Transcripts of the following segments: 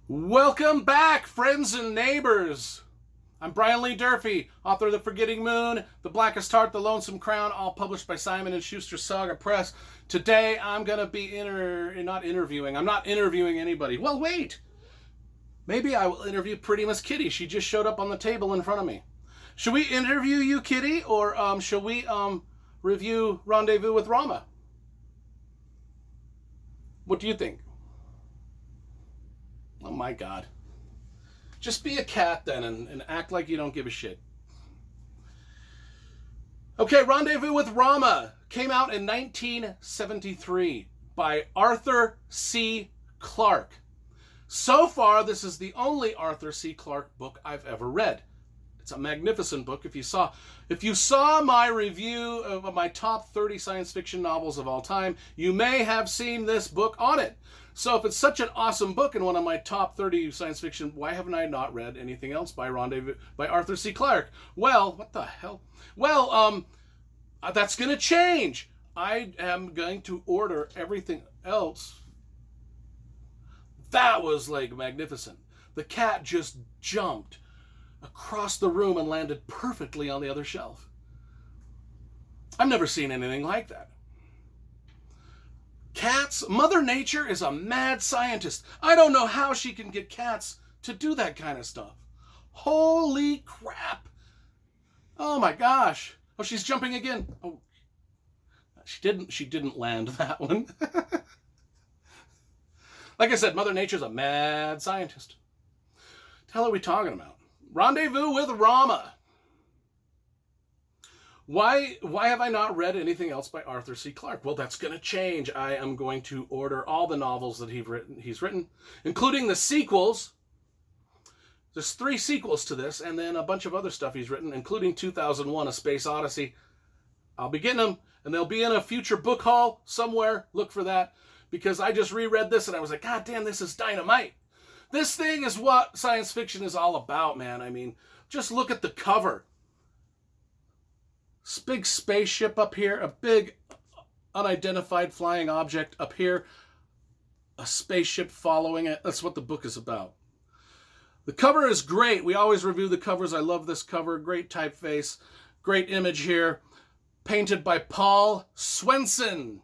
Welcome back, friends and neighbors. I'm Brian Lee Durfee, author of The Forgetting Moon, The Blackest Heart, The Lonesome Crown, all published by Simon & Schuster Saga Press. Today, I'm going to be not interviewing. I'm not interviewing anybody. Well, wait. Maybe I will interview Pretty Miss Kitty. She just showed up on the table in front of me. Should we interview you, Kitty, or shall we review Rendezvous with Rama? What do you think? Oh my God. Just be a cat then and act like you don't give a shit. Okay, Rendezvous with Rama came out in 1973 by Arthur C. Clarke. So far, this is the only Arthur C. Clarke book I've ever read. It's a magnificent book. If you saw my review of my top 30 science fiction novels of all time, you may have seen this book on it. So if it's such an awesome book and one of my top 30 science fiction, why haven't I not read anything else by Arthur C. Clarke? Well, what the hell? Well, that's going to change. I am going to order everything else. That was like magnificent. The cat just jumped across the room and landed perfectly on the other shelf. I've never seen anything like that. Cats, Mother Nature is a mad scientist. I don't know how she can get cats to do that kind of stuff. Holy crap. Oh my gosh. Oh, she's jumping again. Oh, she didn't land that one. Like I said, Mother Nature's a mad scientist. What the hell are we talking about? Rendezvous with Rama. Why have I not read anything else by Arthur C. Clarke? Well, that's going to change. I am going to order all the novels that he's written, including the sequels. There's 3 sequels to this, and then a bunch of other stuff he's written, including 2001: A Space Odyssey. I'll be getting them, and they'll be in a future book haul somewhere. Look for that, because I just reread this, and I was like, God damn, this is dynamite. This thing is what science fiction is all about, man. I mean, just look at the cover. This big spaceship up here, a big unidentified flying object up here, a spaceship following it. That's what the book is about. The cover is great. We always review the covers. I love this cover. Great typeface. Great image here. Painted by Paul Swenson.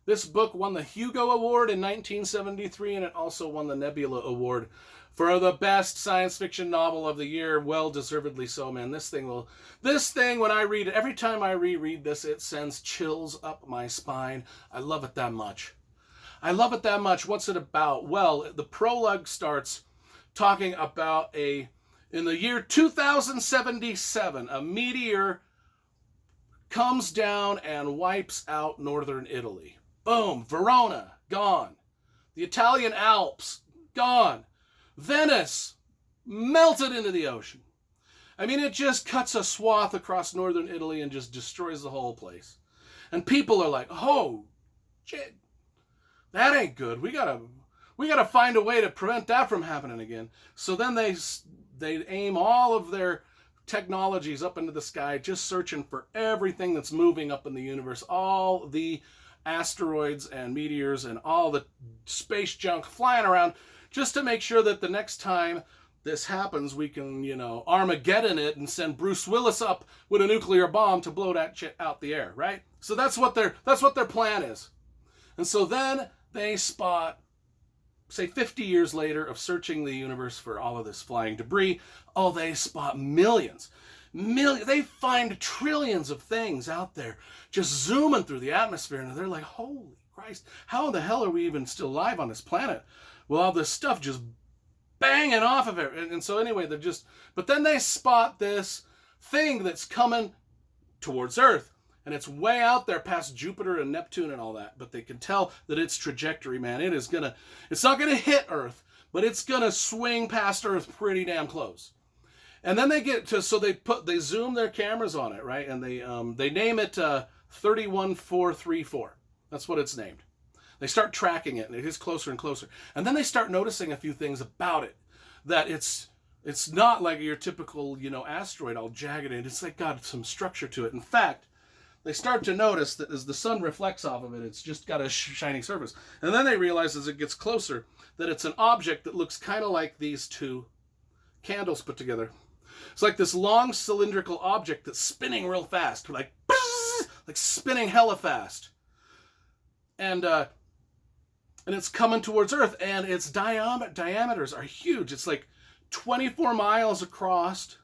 This book won the Hugo Award in 1973, and it also won the Nebula Award for the best science fiction novel of the year. Well deservedly so, man. This thing, when I read it, every time I reread this, it sends chills up my spine. I love it that much. What's it about? Well, the prologue starts talking about in the year 2077, a meteor comes down and wipes out northern Italy. Boom, Verona, gone. The Italian Alps, gone. Venice, melted into the ocean. I mean, it just cuts a swath across northern Italy and just destroys the whole place. And people are like, oh, shit, that ain't good. We gotta find a way to prevent that from happening again. So then they aim all of their technologies up into the sky, just searching for everything that's moving up in the universe, all the asteroids and meteors and all the space junk flying around, just to make sure that the next time this happens, we can, Armageddon it and send Bruce Willis up with a nuclear bomb to blow that shit out the air, right? So that's what their plan is. And so then they spot, say 50 years later of searching the universe for all of this flying debris, they spot millions. They find trillions of things out there just zooming through the atmosphere, and they're like, holy Christ, how the hell are we even still alive on this planet? Well, all this stuff just banging off of it. And so anyway, but then they spot this thing that's coming towards Earth, and it's way out there past Jupiter and Neptune and all that, but they can tell that its trajectory, man, it's not gonna hit Earth, but it's gonna swing past Earth pretty damn close. And then they zoom their cameras on it, right? And they name it 31434. That's what it's named. They start tracking it, and it is closer and closer. And then they start noticing a few things about it, that it's not like your typical, asteroid all jagged, and it's like got some structure to it. In fact, they start to notice that as the sun reflects off of it, it's just got a shining surface. And then they realize as it gets closer that it's an object that looks kind of like these two candles put together. It's like this long cylindrical object that's spinning real fast, like spinning hella fast. And it's coming towards Earth, and its diameters are huge. It's like 24 miles across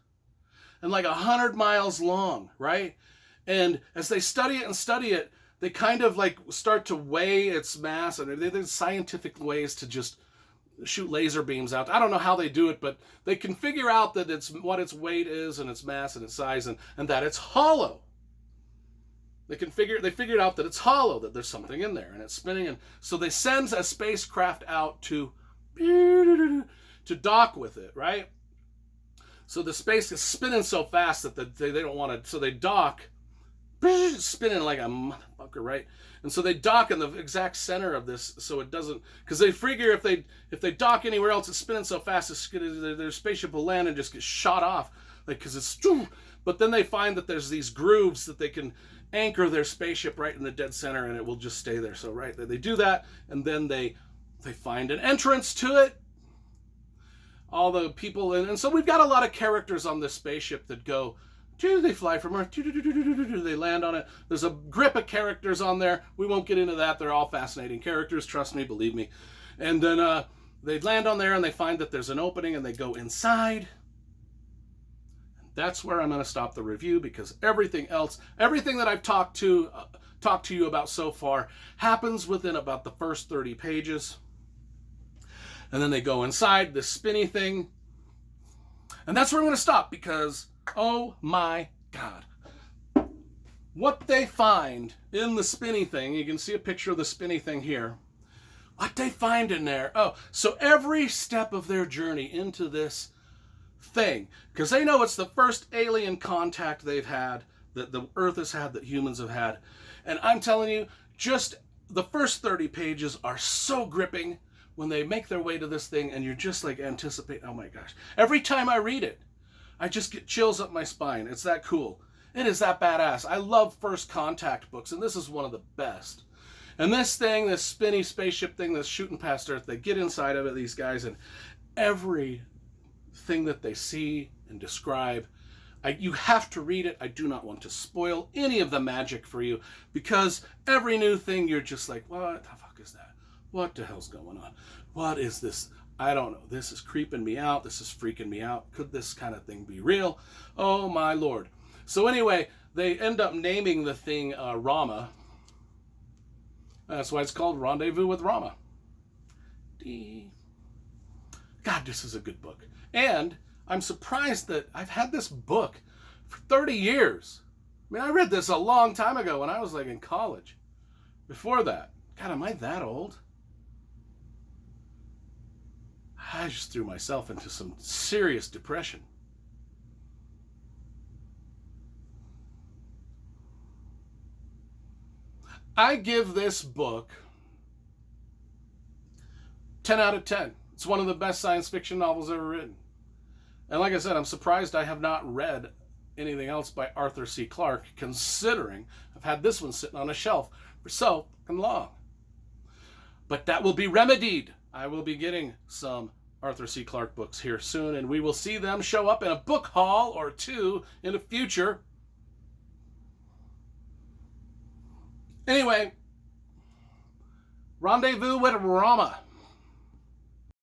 and like 100 miles long, right? And as they study it, they kind of like start to weigh its mass, and there's scientific ways to just shoot laser beams out. I don't know how they do it, but they can figure out that it's what its weight is and its mass and its size, and that it's hollow. They figured out that it's hollow, that there's something in there, and it's spinning. And so they send a spacecraft out to dock with it, right? So the space is spinning so fast that they don't want to, so they dock, spinning like a motherfucker, right? And so they dock in the exact center of this, so it doesn't, because they figure if they dock anywhere else, it's spinning so fast, their spaceship will land and just get shot off, like, because it's, but then they find that there's these grooves that they can anchor their spaceship right in the dead center, and it will just stay there. So right, they do that, and then they find an entrance to it. All the people, and so we've got a lot of characters on this spaceship that go, they fly from Earth, they land on it. There's a grip of characters on there. We won't get into that. They're all fascinating characters, trust me, believe me. And then they land on there, and they find that there's an opening, and they go inside. That's where I'm going to stop the review, because everything that I've talked to you about so far happens within about the first 30 pages. And then they go inside this spinny thing. And that's where I'm going to stop, because, oh my God. What they find in the spinny thing, you can see a picture of the spinny thing here. What they find in there, so every step of their journey into this thing, because they know it's the first alien contact they've had, that the Earth has had, that humans have had. And I'm telling you, just the first 30 pages are so gripping when they make their way to this thing, and you're just like anticipate, oh my gosh. Every time I read it, I just get chills up my spine. It's that cool. It is that badass. I love first contact books, and this is one of the best. And this thing, this spinny spaceship thing that's shooting past Earth, they get inside of it, these guys, and every thing that they see and describe, you have to read it. I do not want to spoil any of the magic for you, because every new thing you're just like, what the fuck is that? What the hell's going on? What is this? I don't know. This is creeping me out. This is freaking me out. Could this kind of thing be real? Oh my Lord. So anyway, they end up naming the thing Rama. That's why it's called Rendezvous with Rama. God, this is a good book. And I'm surprised that I've had this book for 30 years. I mean, I read this a long time ago when I was like in college. Before that. God, am I that old? I just threw myself into some serious depression. I give this book 10 out of 10. It's one of the best science fiction novels ever written. And like I said, I'm surprised I have not read anything else by Arthur C. Clarke, considering I've had this one sitting on a shelf for so fucking long. But that will be remedied. I will be getting some Arthur C. Clarke books here soon, and we will see them show up in a book haul or two in the future. Anyway, Rendezvous with Rama.